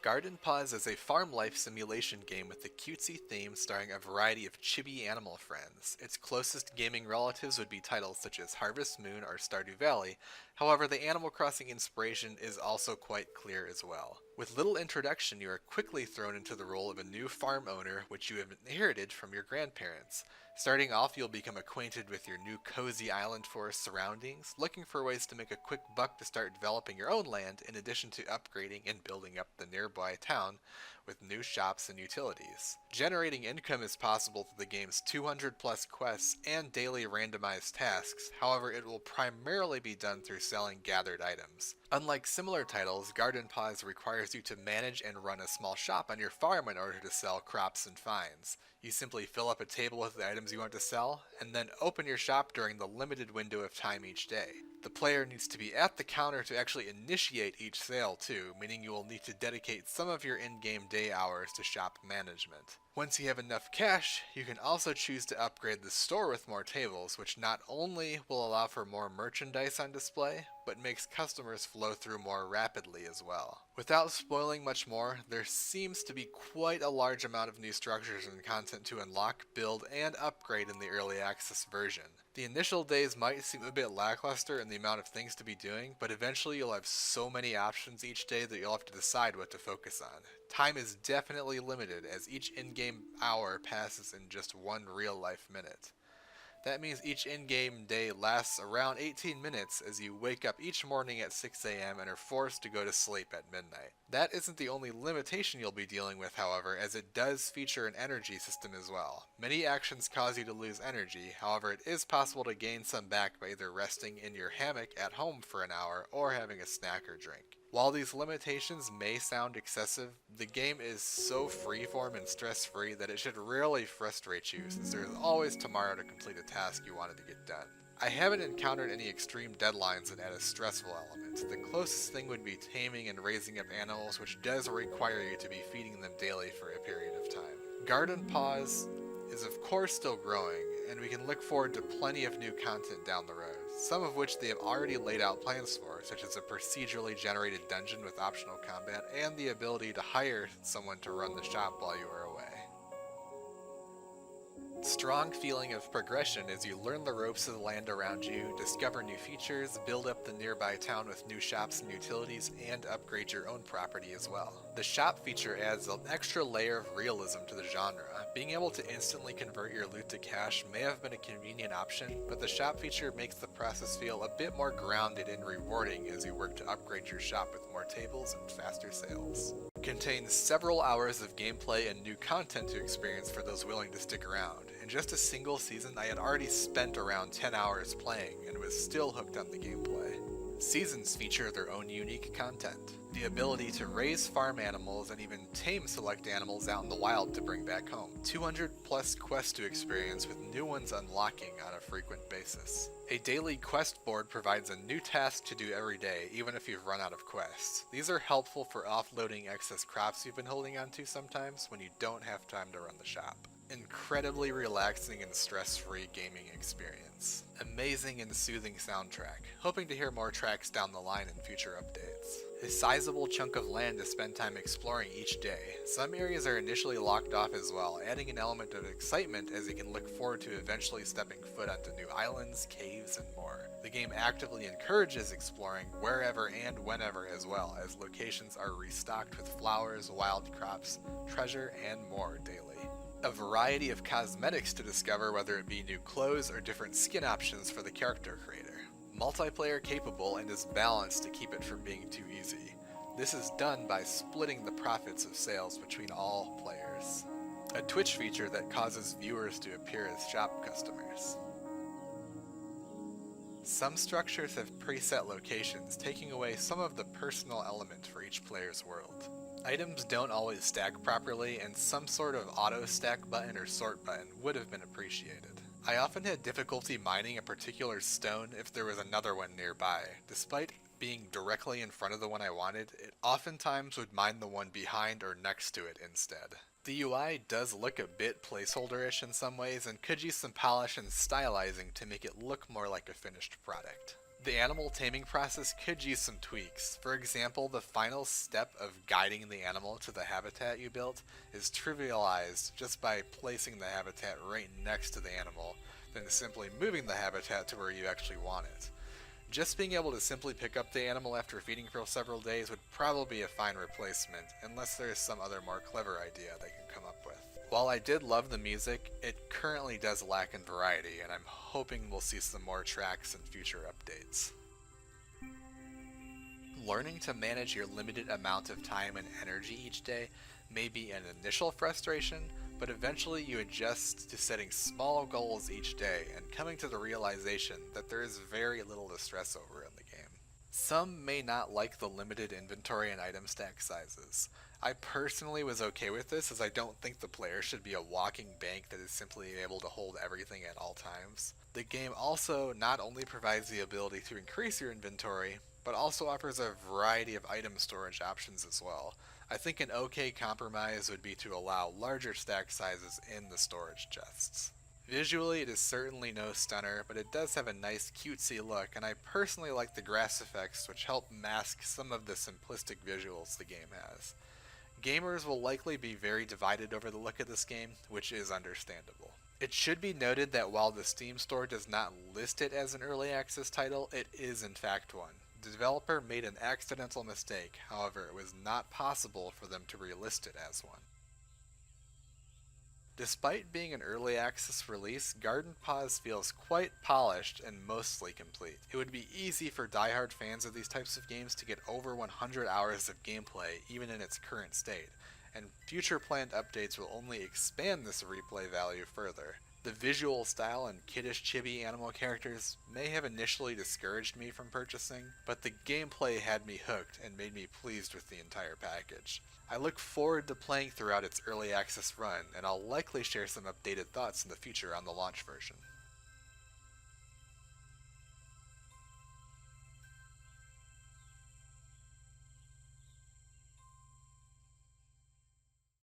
Garden Paws is a farm life simulation game with a cutesy theme starring a variety of chibi animal friends. Its closest gaming relatives would be titles such as Harvest Moon or Stardew Valley, however, the Animal Crossing inspiration is also quite clear as well. With little introduction, you are quickly thrown into the role of a new farm owner which you have inherited from your grandparents. Starting off, you'll become acquainted with your new cozy island forest surroundings, looking for ways to make a quick buck to start developing your own land, in addition to upgrading and building up the nearby town with new shops and utilities. Generating income is possible through the game's 200 plus quests and daily randomized tasks, however, it will primarily be done through selling gathered items. Unlike similar titles, Garden Paws requires you to manage and run a small shop on your farm in order to sell crops and finds. You simply fill up a table with the items you want to sell, and then open your shop during the limited window of time each day. The player needs to be at the counter to actually initiate each sale too, meaning you will need to dedicate some of your in-game day hours to shop management. Once you have enough cash, you can also choose to upgrade the store with more tables, which not only will allow for more merchandise on display, but makes customers flow through more rapidly as well. Without spoiling much more, there seems to be quite a large amount of new structures and content to unlock, build, and upgrade in the early access version. The initial days might seem a bit lackluster in the amount of things to be doing, but eventually you'll have so many options each day that you'll have to decide what to focus on. Time is definitely limited, as each in-game hour passes in just one real-life minute. That means each in-game day lasts around 18 minutes, as you wake up each morning at 6 a.m. and are forced to go to sleep at midnight. That isn't the only limitation you'll be dealing with, however, as it does feature an energy system as well. Many actions cause you to lose energy, however it is possible to gain some back by either resting in your hammock at home for an hour or having a snack or drink. While these limitations may sound excessive, the game is so freeform and stress-free that it should rarely frustrate you, since there is always tomorrow to complete a task you wanted to get done. I haven't encountered any extreme deadlines that add a stressful element. The closest thing would be taming and raising up animals, which does require you to be feeding them daily for a period of time. Garden Paws is of course still growing, and we can look forward to plenty of new content down the road, some of which they have already laid out plans for, such as a procedurally generated dungeon with optional combat and the ability to hire someone to run the shop while you are away. Strong feeling of progression as you learn the ropes of the land around you, discover new features, build up the nearby town with new shops and utilities, and upgrade your own property as well. The shop feature adds an extra layer of realism to the genre. Being able to instantly convert your loot to cash may have been a convenient option, but the shop feature makes the process feel a bit more grounded and rewarding as you work to upgrade your shop with more tables and faster sales. Contains several hours of gameplay and new content to experience for those willing to stick around. In just a single season, I had already spent around 10 hours playing and was still hooked on the gameplay. Seasons feature their own unique content. The ability to raise farm animals and even tame select animals out in the wild to bring back home. 200 plus quests to experience, with new ones unlocking on a frequent basis. A daily quest board provides a new task to do every day, even if you've run out of quests. These are helpful for offloading excess crops you've been holding onto sometimes when you don't have time to run the shop. Incredibly relaxing and stress-free gaming experience. Amazing and soothing soundtrack. Hoping to hear more tracks down the line in future updates. A sizable chunk of land to spend time exploring each day. Some areas are initially locked off as well, adding an element of excitement as you can look forward to eventually stepping foot onto new islands, caves, and more. The game actively encourages exploring wherever and whenever as well, as locations are restocked with flowers, wild crops, treasure, and more daily. A variety of cosmetics to discover, whether it be new clothes or different skin options for the character creator. Multiplayer capable and is balanced to keep it from being too easy. This is done by splitting the profits of sales between all players. A Twitch feature that causes viewers to appear as shop customers. Some structures have preset locations, taking away some of the personal element for each player's world. Items don't always stack properly, and some sort of auto stack button or sort button would have been appreciated. I often had difficulty mining a particular stone if there was another one nearby. Despite being directly in front of the one I wanted, it oftentimes would mine the one behind or next to it instead. The UI does look a bit placeholder-ish in some ways and could use some polish and stylizing to make it look more like a finished product. The animal taming process could use some tweaks. For example, the final step of guiding the animal to the habitat you built is trivialized just by placing the habitat right next to the animal, then simply moving the habitat to where you actually want it. Just being able to simply pick up the animal after feeding for several days would probably be a fine replacement, unless there is some other more clever idea they can come up with. While I did love the music, it currently does lack in variety, and I'm hoping we'll see some more tracks in future updates. Learning to manage your limited amount of time and energy each day may be an initial frustration, but eventually you adjust to setting small goals each day and coming to the realization that there is very little to stress over in the game. Some may not like the limited inventory and item stack sizes. I personally was okay with this, as I don't think the player should be a walking bank that is simply able to hold everything at all times. The game also not only provides the ability to increase your inventory, but also offers a variety of item storage options as well. I think an okay compromise would be to allow larger stack sizes in the storage chests. Visually, it is certainly no stunner, but it does have a nice cutesy look, and I personally like the grass effects, which help mask some of the simplistic visuals the game has. Gamers will likely be very divided over the look of this game, which is understandable. It should be noted that while the Steam store does not list it as an early access title, it is in fact one. The developer made an accidental mistake, however it was not possible for them to relist it as one. Despite being an early access release, Garden Paws feels quite polished and mostly complete. It would be easy for diehard fans of these types of games to get over 100 hours of gameplay even in its current state, and future planned updates will only expand this replay value further. The visual style and kiddish chibi animal characters may have initially discouraged me from purchasing, but the gameplay had me hooked and made me pleased with the entire package. I look forward to playing throughout its early access run, and I'll likely share some updated thoughts in the future on the launch version.